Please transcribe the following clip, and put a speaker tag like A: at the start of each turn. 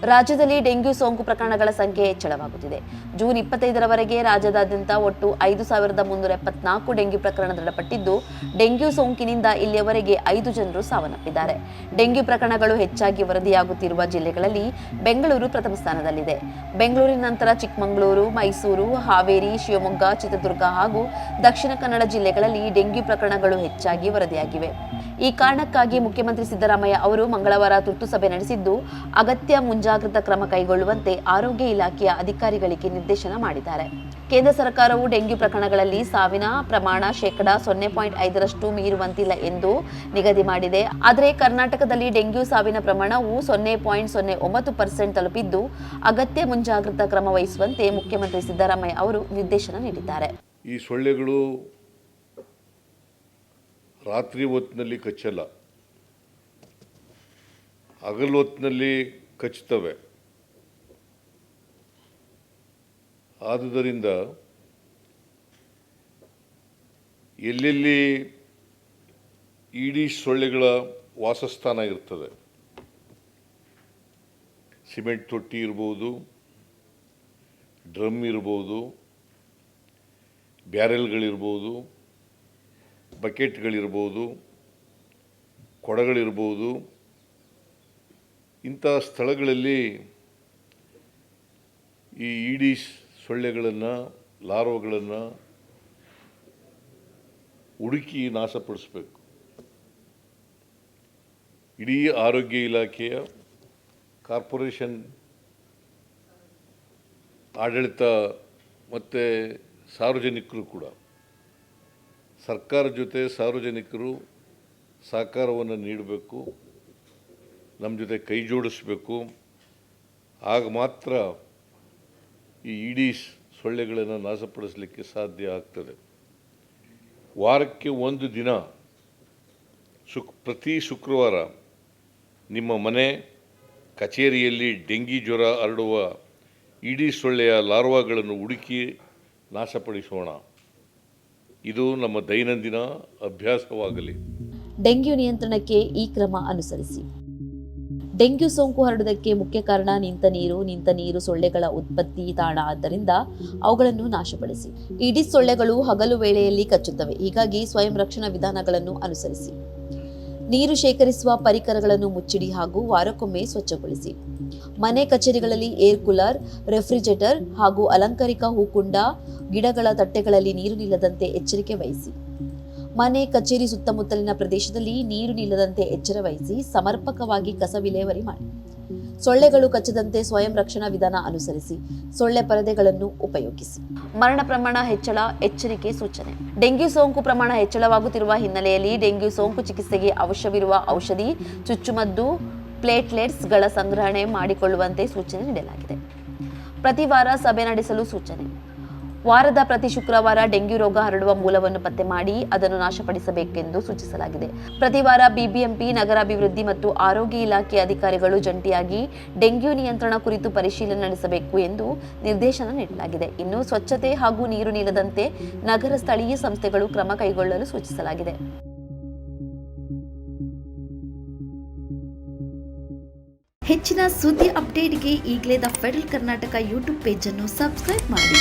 A: ರಾಜ್ಯದಲ್ಲಿ ಡೆಂಗ್ಯೂ ಸೋಂಕು ಪ್ರಕರಣಗಳ ಸಂಖ್ಯೆ ಹೆಚ್ಚಳವಾಗುತ್ತಿದೆ. ಜೂನ್ 25ರವರೆಗೆ ರಾಜ್ಯದಾದ್ಯಂತ ಒಟ್ಟು 5374 ಡೆಂಗ್ಯೂ ಪ್ರಕರಣ ದೃಢಪಟ್ಟಿದ್ದು, ಡೆಂಗ್ಯೂ ಸೋಂಕಿನಿಂದ ಇಲ್ಲಿಯವರೆಗೆ 5 ಜನರು ಸಾವನ್ನಪ್ಪಿದ್ದಾರೆ. ಡೆಂಗ್ಯೂ ಪ್ರಕರಣಗಳು ಹೆಚ್ಚಾಗಿ ವರದಿಯಾಗುತ್ತಿರುವ ಜಿಲ್ಲೆಗಳಲ್ಲಿ ಬೆಂಗಳೂರು ಪ್ರಥಮ ಸ್ಥಾನದಲ್ಲಿದೆ. ಬೆಂಗಳೂರಿನ ನಂತರ ಚಿಕ್ಕಮಗಳೂರು, ಮೈಸೂರು, ಹಾವೇರಿ, ಶಿವಮೊಗ್ಗ, ಚಿತ್ರದುರ್ಗ ಹಾಗೂ ದಕ್ಷಿಣ ಕನ್ನಡ ಜಿಲ್ಲೆಗಳಲ್ಲಿ ಡೆಂಗ್ಯೂ ಪ್ರಕರಣಗಳು ಹೆಚ್ಚಾಗಿ ವರದಿಯಾಗಿವೆ. ಈ ಕಾರಣಕ್ಕಾಗಿ ಮುಖ್ಯಮಂತ್ರಿ ಸಿದ್ದರಾಮಯ್ಯ ಅವರು ಮಂಗಳವಾರ ತುರ್ತು ಸಭೆ ನಡೆಸಿದ್ದು, ಅಗತ್ಯ ಮುಂಜಾಗ್ರತಾ ಕ್ರಮ ಕೈಗೊಳ್ಳುವಂತೆ ಆರೋಗ್ಯ ಇಲಾಖೆಯ ಅಧಿಕಾರಿಗಳಿಗೆ ನಿರ್ದೇಶನ ಮಾಡಿದ್ದಾರೆ. ಕೇಂದ್ರ ಸರ್ಕಾರವು ಡೆಂಗ್ಯೂ ಪ್ರಕರಣಗಳಲ್ಲಿ ಸಾವಿನ ಪ್ರಮಾಣ 0.5% ಮೀರುವಂತಿಲ್ಲ ಎಂದು ನಿಗದಿ ಮಾಡಿದೆ. ಆದರೆ ಕರ್ನಾಟಕದಲ್ಲಿ ಡೆಂಗ್ಯೂ ಸಾವಿನ ಪ್ರಮಾಣವು 0.09% ತಲುಪಿದ್ದು, ಅಗತ್ಯ ಮುಂಜಾಗ್ರತಾ ಕ್ರಮ ವಹಿಸುವಂತೆ ಮುಖ್ಯಮಂತ್ರಿ ಸಿದ್ದರಾಮಯ್ಯ ಅವರು ನಿರ್ದೇಶನ ನೀಡಿದ್ದಾರೆ.
B: ಈ ಸೊಳ್ಳೆಗಳು ರಾತ್ರಿ ಹೊತ್ತಿನಲ್ಲಿ ಕಚ್ಚಲ್ಲ, ಹಗಲು ಹೊತ್ತಿನಲ್ಲಿ ಕಚ್ಚುತ್ತವೆ. ಆದುದರಿಂದ ಎಲ್ಲೆಲ್ಲಿ ಈಡೀಸ್ ಸೊಳ್ಳೆಗಳ ವಾಸಸ್ಥಾನ ಇರ್ತದೆ, ಸಿಮೆಂಟ್ ತೊಟ್ಟಿ ಇರ್ಬೋದು, ಡ್ರಮ್ ಇರ್ಬೋದು, ಬ್ಯಾರೆಲ್ಗಳಿರ್ಬೋದು, ಬಕೆಟ್ಗಳಿರ್ಬೋದು, ಕೊಡಗಳಿರ್ಬೋದು, ಇಂಥ ಸ್ಥಳಗಳಲ್ಲಿ ಈ ಈಡೀಸ್ ಸೊಳ್ಳೆಗಳನ್ನು, ಲಾರ್ವಗಳನ್ನು ಹುಡುಕಿ ನಾಶಪಡಿಸಬೇಕು. ಇಡೀ ಆರೋಗ್ಯ ಇಲಾಖೆಯ, ಕಾರ್ಪೊರೇಷನ್ ಆಡಳಿತ ಮತ್ತು ಸಾರ್ವಜನಿಕರು ಕೂಡ, ಸರ್ಕಾರದ ಜೊತೆ ಸಾರ್ವಜನಿಕರು ಸಹಕಾರವನ್ನು ನೀಡಬೇಕು, ನಮ್ಮ ಜೊತೆ ಕೈ ಜೋಡಿಸಬೇಕು. ಆಗ ಮಾತ್ರ ಈ ಈಡೀಸ್ ಸೊಳ್ಳೆಗಳನ್ನು ನಾಶಪಡಿಸಲಿಕ್ಕೆ ಸಾಧ್ಯ ಆಗ್ತದೆ. ವಾರಕ್ಕೆ ಒಂದು ದಿನ ಪ್ರತಿ ಶುಕ್ರವಾರ ನಿಮ್ಮ ಮನೆ, ಕಚೇರಿಯಲ್ಲಿ ಡೆಂಗಿ ಜ್ವರ ಹರಡುವ ಈಡೀಸ್ ಸೊಳ್ಳೆಯ ಲಾರ್ವಾಗಳನ್ನು ಹುಡುಕಿ ನಾಶಪಡಿಸೋಣ. ಇದು ನಮ್ಮ ದೈನಂದಿನ ಅಭ್ಯಾಸವಾಗಲಿ.
A: ಡೆಂಗ್ಯೂ ನಿಯಂತ್ರಣಕ್ಕೆ ಈ ಕ್ರಮ ಅನುಸರಿಸಿ. ಡೆಂಗ್ಯೂ ಸೋಂಕು ಹರಡುವುದಕ್ಕೆ ಮುಖ್ಯ ಕಾರಣ ನಿಂತ ನೀರು ಸೊಳ್ಳೆಗಳ ಉತ್ಪತ್ತಿ ತಾಣ. ಆದ್ದರಿಂದ ಅವುಗಳನ್ನು ನಾಶಪಡಿಸಿ. ಈಡೀಸ್ ಸೊಳ್ಳೆಗಳು ಹಗಲು ವೇಳೆಯಲ್ಲಿ ಕಚ್ಚುತ್ತವೆ. ಹೀಗಾಗಿ ಸ್ವಯಂ ರಕ್ಷಣಾ ವಿಧಾನಗಳನ್ನು ಅನುಸರಿಸಿ. ನೀರು ಶೇಖರಿಸುವ ಪರಿಕರಗಳನ್ನು ಮುಚ್ಚಿಡಿ ಹಾಗೂ ವಾರಕ್ಕೊಮ್ಮೆ ಸ್ವಚ್ಛಗೊಳಿಸಿ. ಮನೆ, ಕಚೇರಿಗಳಲ್ಲಿ ಏರ್ ಕೂಲರ್, ರೆಫ್ರಿಜರೇಟರ್ ಹಾಗೂ ಅಲಂಕಾರಿಕ ಹೂಕುಂಡ, ಗಿಡಗಳ ತಟ್ಟೆಗಳಲ್ಲಿ ನೀರು ನಿಲ್ಲದಂತೆ ಎಚ್ಚರಿಕೆ ವಹಿಸಿ. ಮನೆ, ಕಚೇರಿ ಸುತ್ತಮುತ್ತಲಿನ ಪ್ರದೇಶದಲ್ಲಿ ನೀರು ನಿಲ್ಲದಂತೆ ಎಚ್ಚರ ವಹಿಸಿ ಸಮರ್ಪಕವಾಗಿ ಕಸ ವಿಲೇವಾರಿ ಮಾಡಿ. ಸೊಳ್ಳೆಗಳು ಕಚ್ಚದಂತೆ ಸ್ವಯಂ ರಕ್ಷಣಾ ವಿಧಾನ ಅನುಸರಿಸಿ. ಸೊಳ್ಳೆ ಪರದೆಗಳನ್ನು ಉಪಯೋಗಿಸಿ. ಮರಣ ಪ್ರಮಾಣ ಹೆಚ್ಚಳ, ಎಚ್ಚರಿಕೆ ಸೂಚನೆ. ಡೆಂಗ್ಯೂ ಸೋಂಕು ಪ್ರಮಾಣ ಹೆಚ್ಚಳವಾಗುತ್ತಿರುವ ಹಿನ್ನೆಲೆಯಲ್ಲಿ ಡೆಂಗ್ಯೂ ಸೋಂಕು ಚಿಕಿತ್ಸೆಗೆ ಅವಶ್ಯವಿರುವ ಔಷಧಿ, ಚುಚ್ಚುಮದ್ದು, ಪ್ಲೇಟ್ಲೆಟ್ಸ್ಗಳ ಸಂಗ್ರಹಣೆ ಮಾಡಿಕೊಳ್ಳುವಂತೆ ಸೂಚನೆ ನೀಡಲಾಗಿದೆ. ಪ್ರತಿ ವಾರ ಸಭೆ ನಡೆಸಲು ಸೂಚನೆ. ವಾರದ ಪ್ರತಿ ಶುಕ್ರವಾರ ಡೆಂಗ್ಯೂ ರೋಗ ಹರಡುವ ಮೂಲವನ್ನು ಪತ್ತೆ ಮಾಡಿ ಅದನ್ನು ನಾಶಪಡಿಸಬೇಕೆಂದು ಸೂಚಿಸಲಾಗಿದೆ. ಪ್ರತಿ ವಾರ ಬಿಬಿಎಂಪಿ, ನಗರಾಭಿವೃದ್ಧಿ ಮತ್ತು ಆರೋಗ್ಯ ಇಲಾಖೆ ಅಧಿಕಾರಿಗಳು ಜಂಟಿಯಾಗಿ ಡೆಂಗ್ಯೂ ನಿಯಂತ್ರಣ ಕುರಿತು ಪರಿಶೀಲನೆ ನಡೆಸಬೇಕು ಎಂದು ನಿರ್ದೇಶನ ನೀಡಲಾಗಿದೆ. ಇನ್ನು ಸ್ವಚ್ಛತೆ ಹಾಗೂ ನೀರು ನಿಲ್ಲದಂತೆ ನಗರ ಸ್ಥಳೀಯ ಸಂಸ್ಥೆಗಳು ಕ್ರಮ ಕೈಗೊಳ್ಳಲು ಸೂಚಿಸಲಾಗಿದೆ. ಹೆಚ್ಚಿನ ಸುದ್ದಿ ಅಪ್ಡೇಟ್ಗೆ ಈಗಲೇ the federal Karnataka YouTube page ಅನ್ನು ಸಬ್ಸ್ಕ್ರೈಬ್ ಮಾಡಿ.